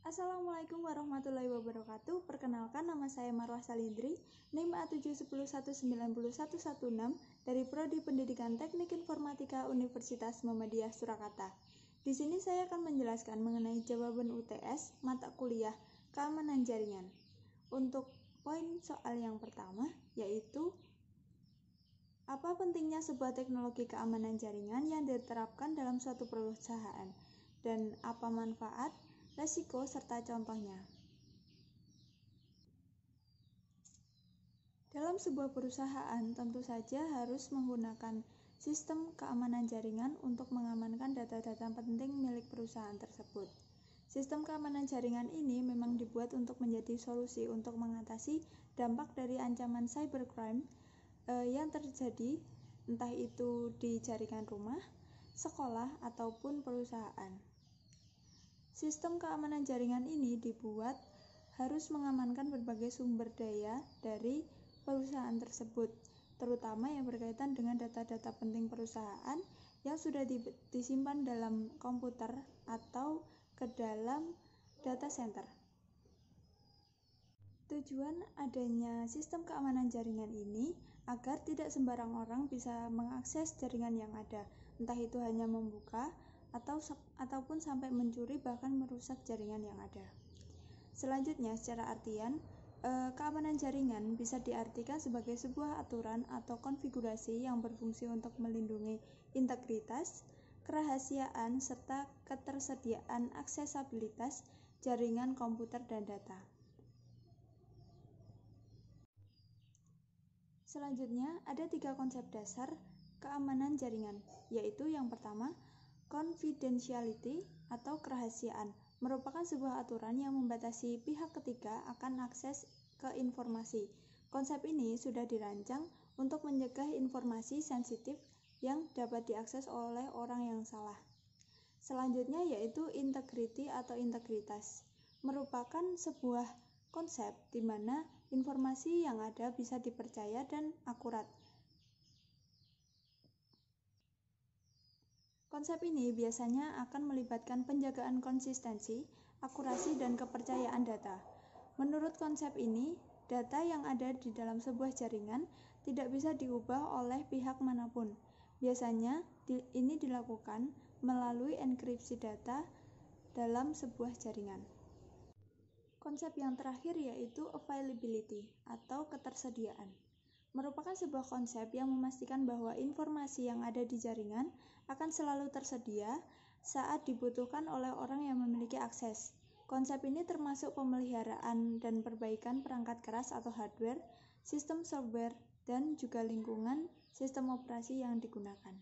Assalamualaikum warahmatullahi wabarakatuh. Perkenalkan, nama saya Marwah Salindri, NIM A711191116 dari Prodi Pendidikan Teknik Informatika Universitas Muhammadiyah Surakarta. Di sini saya akan menjelaskan mengenai jawaban UTS mata kuliah keamanan jaringan. Untuk poin soal yang pertama yaitu apa pentingnya sebuah teknologi keamanan jaringan yang diterapkan dalam suatu perusahaan dan apa manfaat, resiko, serta contohnya. Dalam sebuah perusahaan, tentu saja harus menggunakan sistem keamanan jaringan untuk mengamankan data-data penting milik perusahaan tersebut. Sistem keamanan jaringan ini memang dibuat untuk menjadi solusi untuk mengatasi dampak dari ancaman cybercrime yang terjadi, entah itu di jaringan rumah, sekolah, ataupun perusahaan. Sistem keamanan jaringan ini dibuat harus mengamankan berbagai sumber daya dari perusahaan tersebut, terutama yang berkaitan dengan data-data penting perusahaan yang sudah disimpan dalam komputer atau ke dalam data center. Tujuan adanya sistem keamanan jaringan ini agar tidak sembarang orang bisa mengakses jaringan yang ada, entah itu hanya membuka ataupun sampai mencuri bahkan merusak jaringan yang ada. Selanjutnya, secara artian, keamanan jaringan bisa diartikan sebagai sebuah aturan atau konfigurasi yang berfungsi untuk melindungi integritas, kerahasiaan, serta ketersediaan aksesabilitas jaringan komputer dan data. Selanjutnya, ada 3 konsep dasar keamanan jaringan, yaitu yang pertama, confidentiality atau kerahasiaan, merupakan sebuah aturan yang membatasi pihak ketiga akan akses ke informasi. Konsep ini sudah dirancang untuk mencegah informasi sensitif yang dapat diakses oleh orang yang salah. Selanjutnya yaitu integrity atau integritas, merupakan sebuah konsep di mana informasi yang ada bisa dipercaya dan akurat. Konsep ini biasanya akan melibatkan penjagaan konsistensi, akurasi, dan kepercayaan data. Menurut konsep ini, data yang ada di dalam sebuah jaringan tidak bisa diubah oleh pihak manapun. Biasanya ini dilakukan melalui enkripsi data dalam sebuah jaringan. Konsep yang terakhir yaitu availability atau ketersediaan, merupakan sebuah konsep yang memastikan bahwa informasi yang ada di jaringan akan selalu tersedia saat dibutuhkan oleh orang yang memiliki akses. Konsep ini termasuk pemeliharaan dan perbaikan perangkat keras atau hardware, sistem software, dan juga lingkungan sistem operasi yang digunakan.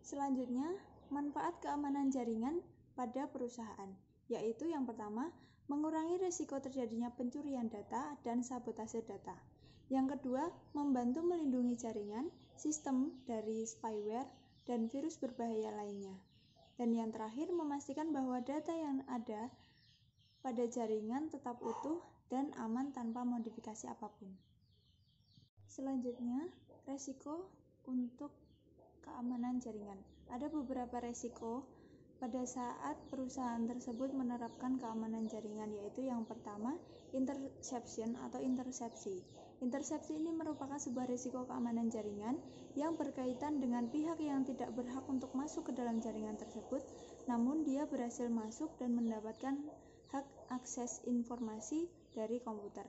Selanjutnya, manfaat keamanan jaringan pada perusahaan, yaitu yang pertama, mengurangi risiko terjadinya pencurian data dan sabotase data. Yang kedua, membantu melindungi jaringan, sistem dari spyware dan virus berbahaya lainnya. Dan yang terakhir, memastikan bahwa data yang ada pada jaringan tetap utuh dan aman tanpa modifikasi apapun. Selanjutnya, resiko untuk keamanan jaringan. Ada beberapa resiko pada saat perusahaan tersebut menerapkan keamanan jaringan, yaitu yang pertama, interception atau intersepsi. Intersepsi ini merupakan sebuah risiko keamanan jaringan yang berkaitan dengan pihak yang tidak berhak untuk masuk ke dalam jaringan tersebut, namun dia berhasil masuk dan mendapatkan hak akses informasi dari komputer.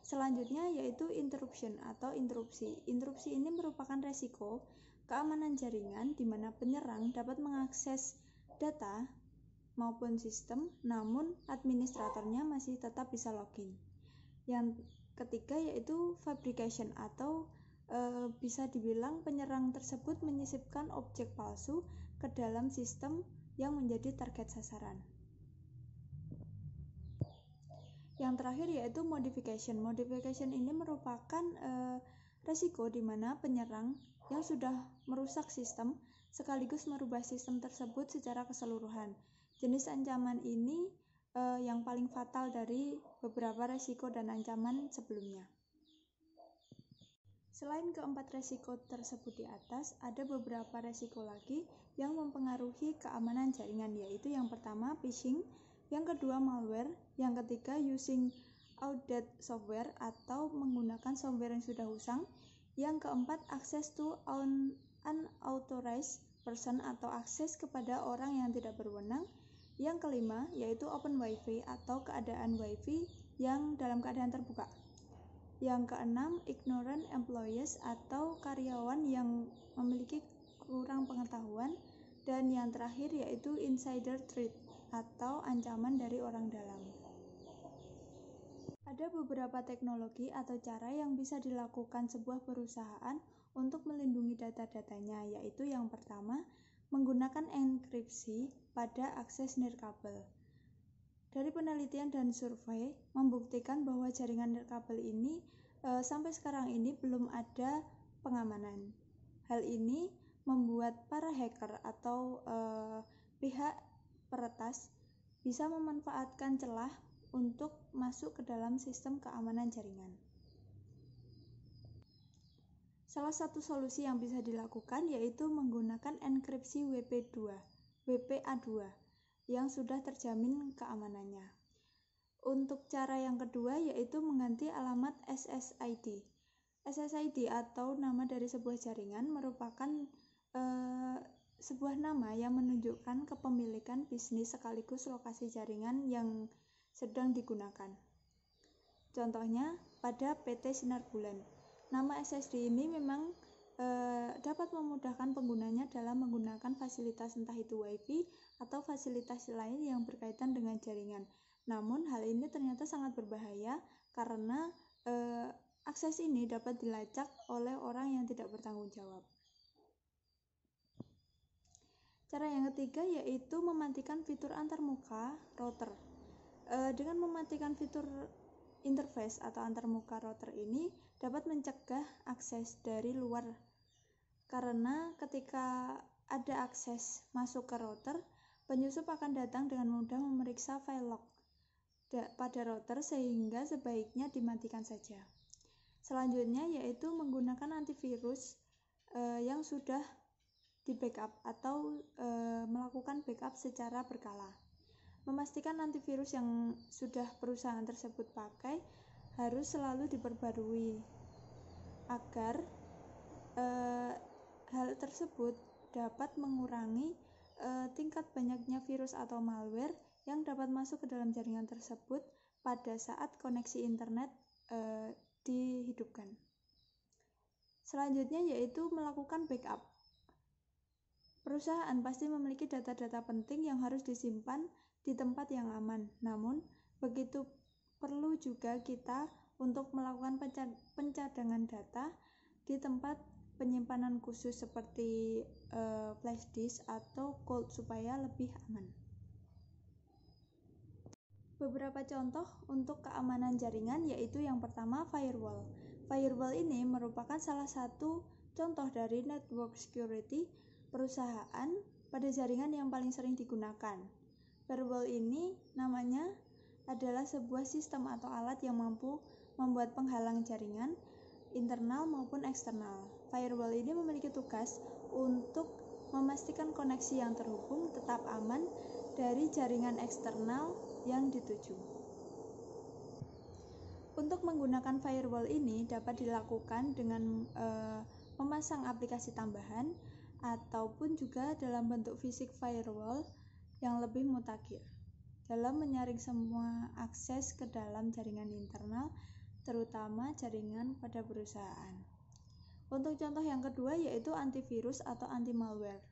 Selanjutnya yaitu interruption atau interupsi. Interupsi ini merupakan resiko keamanan jaringan di mana penyerang dapat mengakses data maupun sistem, namun administratornya masih tetap bisa login. Yang ketiga yaitu fabrication atau bisa dibilang penyerang tersebut menyisipkan objek palsu ke dalam sistem yang menjadi target sasaran. Yang terakhir yaitu modification. Modification ini merupakan resiko di mana penyerang yang sudah merusak sistem sekaligus merubah sistem tersebut secara keseluruhan. Jenis ancaman ini yang paling fatal dari beberapa resiko dan ancaman sebelumnya. Selain keempat resiko tersebut di atas, ada beberapa resiko lagi yang mempengaruhi keamanan jaringan, yaitu yang pertama phishing, yang kedua malware, yang ketiga using outdated software atau menggunakan software yang sudah usang, yang keempat access to unauthorized person atau akses kepada orang yang tidak berwenang, yang kelima yaitu open wifi atau keadaan wifi yang dalam keadaan terbuka. Yang keenam, ignorant employees atau karyawan yang memiliki kurang pengetahuan. Dan yang terakhir yaitu insider threat atau ancaman dari orang dalam. Ada beberapa teknologi atau cara yang bisa dilakukan sebuah perusahaan untuk melindungi data-datanya, yaitu yang pertama, menggunakan enkripsi pada akses nirkabel. Dari penelitian dan survei membuktikan bahwa jaringan nirkabel ini sampai sekarang ini belum ada pengamanan. Hal ini membuat para hacker atau pihak peretas bisa memanfaatkan celah untuk masuk ke dalam sistem keamanan jaringan. Salah satu solusi yang bisa dilakukan yaitu menggunakan enkripsi WPA2 yang sudah terjamin keamanannya. Untuk cara yang kedua yaitu mengganti alamat SSID. SSID atau nama dari sebuah jaringan merupakan sebuah nama yang menunjukkan kepemilikan bisnis sekaligus lokasi jaringan yang sedang digunakan. Contohnya pada PT Sinar Bulan. Nama SSD ini memang dapat memudahkan penggunanya dalam menggunakan fasilitas entah itu WiFi atau fasilitas lain yang berkaitan dengan jaringan. Namun hal ini ternyata sangat berbahaya karena akses ini dapat dilacak oleh orang yang tidak bertanggung jawab. Cara yang ketiga yaitu mematikan fitur antarmuka router. Dengan mematikan fitur interface atau antarmuka router ini dapat mencegah akses dari luar, karena ketika ada akses masuk ke router, penyusup akan datang dengan mudah memeriksa file log pada router sehingga sebaiknya dimatikan saja. Selanjutnya yaitu menggunakan antivirus yang sudah di backup atau melakukan backup secara berkala. Memastikan antivirus yang sudah perusahaan tersebut pakai harus selalu diperbarui agar hal tersebut dapat mengurangi tingkat banyaknya virus atau malware yang dapat masuk ke dalam jaringan tersebut pada saat koneksi internet dihidupkan. Selanjutnya yaitu melakukan backup. Perusahaan pasti memiliki data-data penting yang harus disimpan di tempat yang aman. Namun, begitu perlu juga kita untuk melakukan pencadangan data di tempat penyimpanan khusus seperti flash disk atau cloud supaya lebih aman. Beberapa contoh untuk keamanan jaringan yaitu yang pertama firewall. Firewall ini merupakan salah satu contoh dari network security perusahaan pada jaringan yang paling sering digunakan. Firewall ini namanya adalah sebuah sistem atau alat yang mampu membuat penghalang jaringan internal maupun eksternal. Firewall ini memiliki tugas untuk memastikan koneksi yang terhubung tetap aman dari jaringan eksternal yang dituju. Untuk menggunakan firewall ini dapat dilakukan dengan memasang aplikasi tambahan ataupun juga dalam bentuk fisik firewall yang lebih mutakhir dalam menyaring semua akses ke dalam jaringan internal, terutama jaringan pada perusahaan. Untuk contoh yang kedua yaitu antivirus atau anti-malware.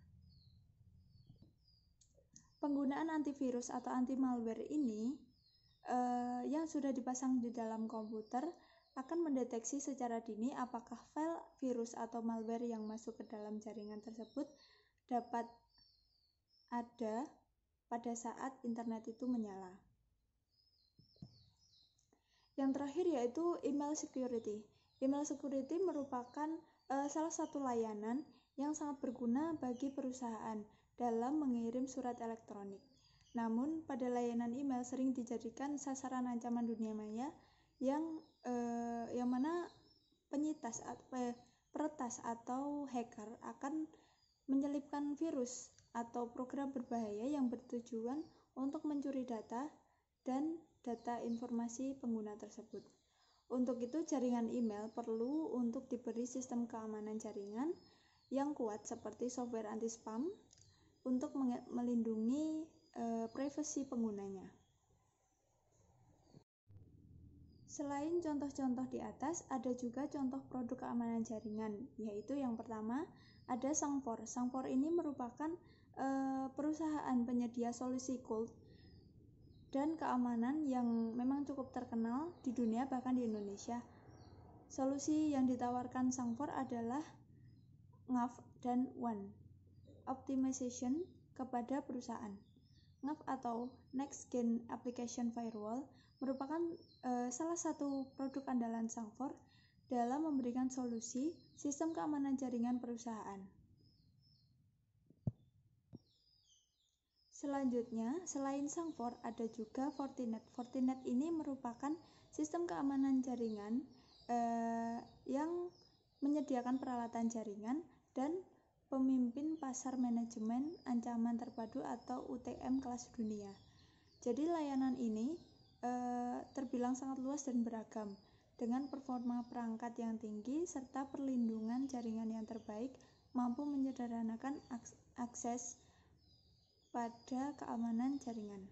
Penggunaan antivirus atau anti-malware ini yang sudah dipasang di dalam komputer akan mendeteksi secara dini apakah file virus atau malware yang masuk ke dalam jaringan tersebut dapat ada pada saat internet itu menyala. Yang terakhir yaitu email security. Email security merupakan salah satu layanan yang sangat berguna bagi perusahaan dalam mengirim surat elektronik. Namun, pada layanan email sering dijadikan sasaran ancaman dunia maya yang mana peretas atau hacker akan menyelipkan virus atau program berbahaya yang bertujuan untuk mencuri data dan data informasi pengguna tersebut. Untuk itu, jaringan email perlu untuk diberi sistem keamanan jaringan yang kuat seperti software anti-spam untuk melindungi privasi penggunanya. Selain contoh-contoh di atas, ada juga contoh produk keamanan jaringan, yaitu yang pertama ada Sangfor. Sangfor ini merupakan perusahaan penyedia solusi cloud dan keamanan yang memang cukup terkenal di dunia, bahkan di Indonesia. Solusi yang ditawarkan Sangfor adalah NGAF dan WAN optimization kepada perusahaan. NGAF atau Next Gen Application Firewall merupakan salah satu produk andalan Sangfor dalam memberikan solusi sistem keamanan jaringan perusahaan. Selanjutnya, selain Sangfor, ada juga Fortinet. Fortinet ini merupakan sistem keamanan jaringan yang menyediakan peralatan jaringan dan pemimpin pasar manajemen ancaman terpadu atau UTM kelas dunia. Jadi layanan ini terbilang sangat luas dan beragam, dengan performa perangkat yang tinggi serta perlindungan jaringan yang terbaik, mampu menyederhanakan akses pada keamanan jaringan.